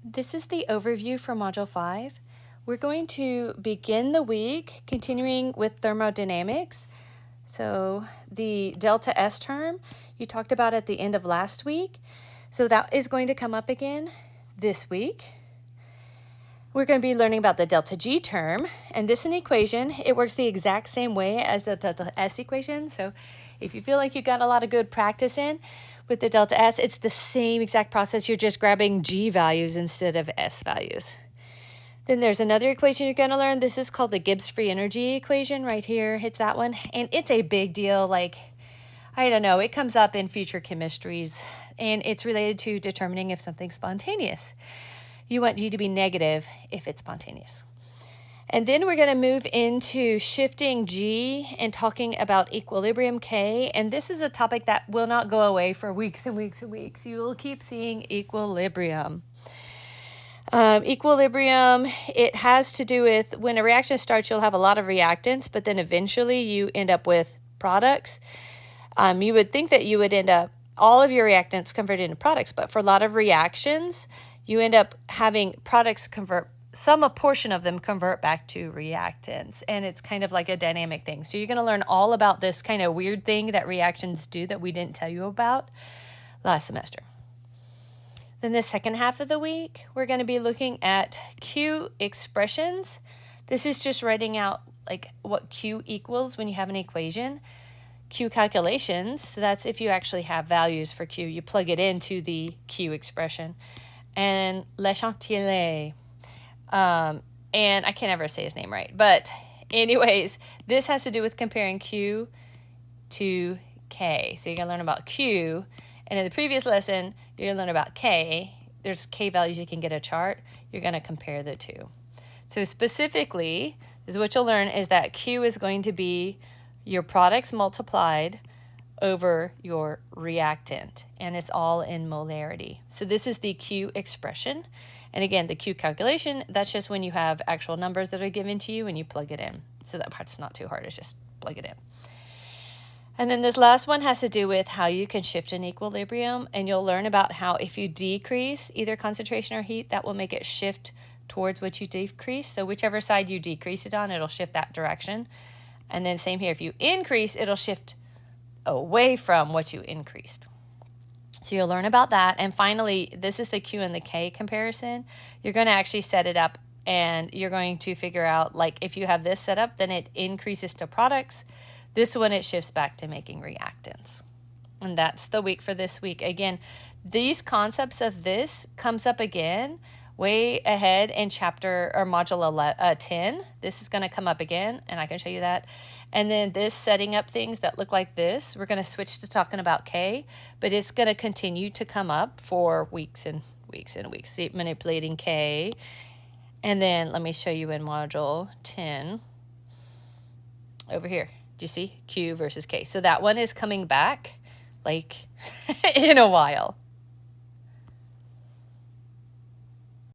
This is the overview for Module 5. We're going to begin the week continuing with thermodynamics. So the delta S term you talked about at the end of last week. So that is going to come up again this week. We're going to be learning about the delta G term, and this is an equation. It works the exact same way as the delta S equation. So if you feel like you got a lot of good practice in with the delta S, it's the same exact process. You're just grabbing G values instead of S values. Then there's another equation you're going to learn. This is called the Gibbs free energy equation right here. It's that one, and it's a big deal. Like, I don't know, it comes up in future chemistries, and it's related to determining if something's spontaneous. You want G to be negative if it's spontaneous. And then we're going to move into shifting G and talking about equilibrium K. And this is a topic that will not go away for weeks and weeks and weeks. You will keep seeing equilibrium. Equilibrium, it has to do with when a reaction starts, you'll have a lot of reactants, but then eventually you end up with products. You would think that you would end up all of your reactants converted into products, but for a lot of reactions, you end up having products convert, a portion of them convert back to reactants, and it's kind of like a dynamic thing. So you're going to learn all about this kind of weird thing that reactions do that we didn't tell you about last semester. Then the second half of the week, we're going to be looking at Q expressions. This is just writing out like what Q equals when you have an equation. Q calculations, so that's if you actually have values for Q. You plug it into the Q expression. And Le Chantier. And I can't ever say his name right. But anyways, this has to do with comparing Q to K. So you're going to learn about Q. And in the previous lesson, you're going to learn about K. There's K values you can get a chart. You're going to compare the two. So specifically, this is what you'll learn is that Q is going to be your products multiplied over your reactant, and it's all in molarity. So this is the Q expression. And again, the Q calculation, that's just when you have actual numbers that are given to you and you plug it in. So that part's not too hard, it's just plug it in. And then this last one has to do with how you can shift an equilibrium, and you'll learn about how if you decrease either concentration or heat, that will make it shift towards what you decrease. So whichever side you decrease it on, it'll shift that direction. And then same here, if you increase, it'll shift away from what you increased. So you'll learn about that. And finally, this is the Q and the K comparison. You're going to actually set it up, and you're going to figure out, like, if you have this set up, then it increases to products. This one, it shifts back to making reactants. And that's the week for this week. Again, these concepts of this comes up again way ahead in chapter or module 10. This is going to come up again, and I can show you that. And then this setting up things that look like this, we're going to switch to talking about K, but it's going to continue to come up for weeks and weeks and weeks. See, manipulating K. And then let me show you in module 10 over here. Do you see? Q versus K. So that one is coming back like in a while.